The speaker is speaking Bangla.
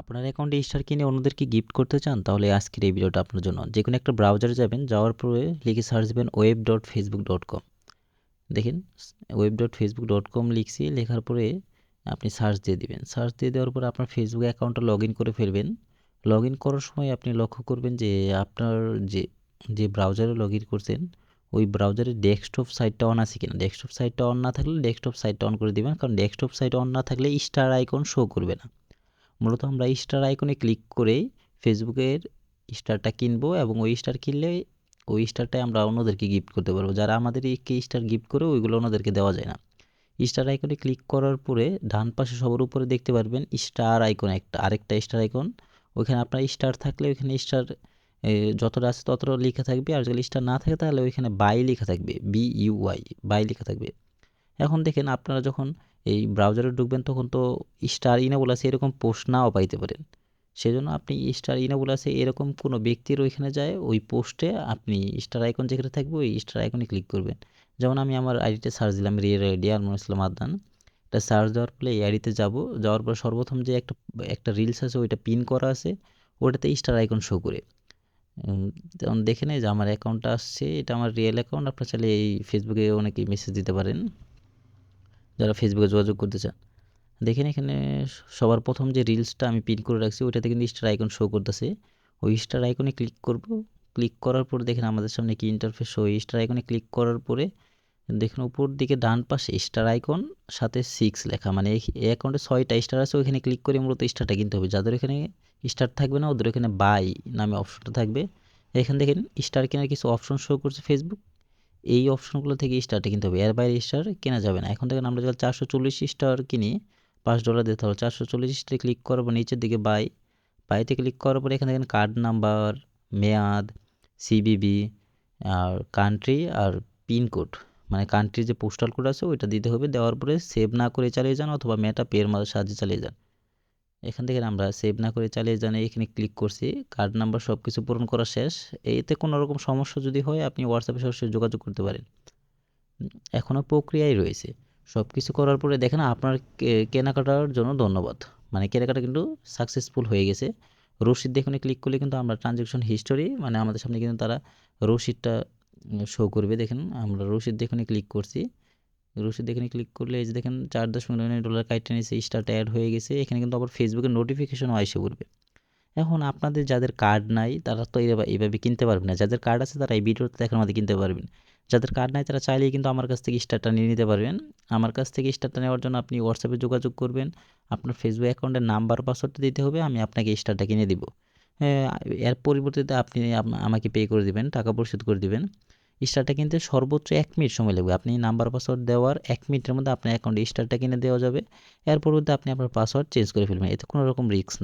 আপনার অ্যাকাউন্টে স্টার কিনে অন্যদেরকে গিফট করতে চান? তাহলে আজকের এই ভিডিওটা আপনার জন্য। যেকোনো একটা ব্রাউজারে যাবেন, যাওয়ার পরে লিখে সার্চ দিবেন web.facebook.com। দেখেন web.facebook.com লিখছি, লেখার পরে আপনি সার্চ দিয়ে দিবেন। সার্চ দিয়ে দেওয়ার পরে আপনার ফেসবুক অ্যাকাউন্টটা লগইন করে ফেলবেন। লগইন করার সময় আপনি লক্ষ্য করবেন যে আপনার যে যে ব্রাউজারে লগইন করছেন, ওই ব্রাউজারের ডেস্কটপ সাইটটা অন আছে কিনা। ডেস্কটপ সাইটটা অন না থাকলে ডেস্কটপ সাইটটা অন করে দিবেন, কারণ ডেস্কটপ সাইট অন না থাকলে স্টার আইকন শো করবে না। মূলত আমরা স্টার আইকনে ক্লিক করে ফেসবুকের স্টারটা কিনবো, এবং ওই স্টার কিনলে ওই স্টারটাই আমরা অন্যদেরকে গিফট করতে পারবো। যারা আমাদেরকে স্টার গিফট করে ওইগুলো অন্যদেরকে দেওয়া যায় না। স্টার আইকনে ক্লিক করার পরে ডান পাশে সবার উপরে দেখতে পারবেন স্টার আইকন, আরেকটা স্টার আইকন। ওইখানে আপনার স্টার থাকলে ওইখানে স্টার যতটা আছে ততটা লেখা থাকবে, আর যদি স্টার না থাকে তাহলে ওইখানে বাই লেখা থাকবে, BUY, বাই লেখা থাকবে। এখন দেখেন আপনারা যখন এই ব্রাউজারে ঢুকবেন তখন তো স্টার ইনেবল আছে এরকম পোস্ট নাও পাইতে পারেন। সেজন্য আপনি স্টার ইনেবল আছে এরকম কোনো ব্যক্তির ওইখানে যায় ওই পোস্টে আপনি স্টার আইকন যেখানে থাকবে ওই স্টার আইকনে ক্লিক করবেন। যেমন আমি আমার আইডিতে সার্চ দিলাম রিয়েল আইডি আলমুল ইসলাম আদনান। এটা সার্চ দেওয়ার পরে এই আইডিতে যাওয়ার পর সর্বপ্রথম যে একটা একটা রিলস আছে ওইটা পিন করা আছে, ওটাতে স্টার আইকন শো করে। যেমন দেখে নেই যে আমার অ্যাকাউন্টটা আসছে, এটা আমার রিয়েল অ্যাকাউন্ট। আপনার চাইলে এই ফেসবুকে অনেকেই মেসেজ দিতে পারেন যারা ফেসবুকে যোগাযোগ করতে চান। দেখেন এখানে সবার প্রথম যে রিলসটা আমি পিন করে রাখছি ওইটাতে কিন্তু স্টার আইকন শো করতেছে। ওই স্টার আইকনে ক্লিক করব। ক্লিক করার পর দেখেন আমাদের সামনে কি ইন্টারফেস শো। ওই স্টার আইকনে ক্লিক করার পরে দেখেন উপর দিকে ডান পাশে স্টার আইকন সাথে 6 লেখা, মানে এই অ্যাকাউন্টে 6টা স্টার আছে। ওইখানে ক্লিক করে মূলত স্টারটা কিনতে হবে। যাদের এখানে স্টার থাকবে না ওদের এখানে বাই নামে অপশনটা থাকবে। এখানে দেখেন স্টার কেনার কিছু অপশন শো করছে ফেসবুক। এই অপশনগুলো থেকে স্টারটা কিনতে হবে, এর বাইরে স্টার কেনা যাবে না। এখন দেখেন আমরা যদি 440 স্টার কিনি, $5 দিতে হবে। 440 স্টারে ক্লিক করবো, নিচের দিকে বাইতে ক্লিক করার পরে এখানে দেখেন কার্ড নাম্বার, মেয়াদ, CVV, আর কান্ট্রি, আর পিনকোড, মানে কান্ট্রির যে পোস্টাল কোড আছে ওইটা দিতে হবে। দেওয়ার পরে সেভ না করে চালিয়ে যান অথবা মেটা পের সাহায্যে চালিয়ে যান। এখান থেকে আমরা সেভ না করে চালিয়ে যান এখানে ক্লিক করছি। কার্ড নাম্বার সব কিছু পূরণ করা শেষ। এতে কোনো রকম সমস্যা যদি হয় আপনি হোয়াটসঅ্যাপে সরাসরি যোগাযোগ করতে পারেন। এখনও প্রক্রিয়ায় রয়েছে। সব কিছু করার পরে দেখেন আপনার কেনাকাটার জন্য ধন্যবাদ, মানে কেনাকাটা কিন্তু সাকসেসফুল হয়ে গেছে। রসিদ দেখুন ক্লিক করলে কিন্তু আমরা ট্রানজ্যাকশন হিস্টোরি, মানে আমাদের সামনে কিন্তু তারা রসিদটা শো করবে। দেখেন আমরা রসিদ দেখুন ক্লিক করছি। রসিদ দেখুন ক্লিক করলে এই যে দেখেন $4.99 কাইটটা নিয়েছে, স্টারটা অ্যাড হয়ে গেছে। এখানে কিন্তু আবার ফেসবুকের নোটিফিকেশনও এসে পড়বে। এখন আপনাদের যাদের কার্ড নাই তারা তো এইভাবে কিনতে পারবে না। যাদের কার্ড আছে তারা এই ভিডিওতে দেখার মধ্যে কিনতে পারবেন। যাদের কার্ড নাই তারা চাইলেই কিন্তু আমার কাছ থেকে স্টারটা নিয়ে নিতে পারবেন। আমার কাছ থেকে স্টারটা নেওয়ার জন্য আপনি হোয়াটসঅ্যাপে যোগাযোগ করবেন। আপনার ফেসবুক অ্যাকাউন্টের নাম্বার পাসওয়ার্ডটা দিতে হবে, আমি আপনাকে স্টারটা কিনে দিব। হ্যাঁ, এর পরিবর্তে আপনি আমাকে পে করে দিবেন, টাকা পরিশোধ করে দিবেন। স্টারটা কিনতে সর্বোচ্চ 1 মিনিট সময় লাগবে। আপনি নাম্বার পাসওয়ার্ড দেওয়ার 1 মিনিটের মধ্যে আপনার অ্যাকাউন্টে স্টারটা কিনে দেওয়া যাবে। এর পরিবর্তে আপনি আপনার পাসওয়ার্ড চেঞ্জ করে ফেলবেন, এতে কোনো রকম রিস্ক নাই।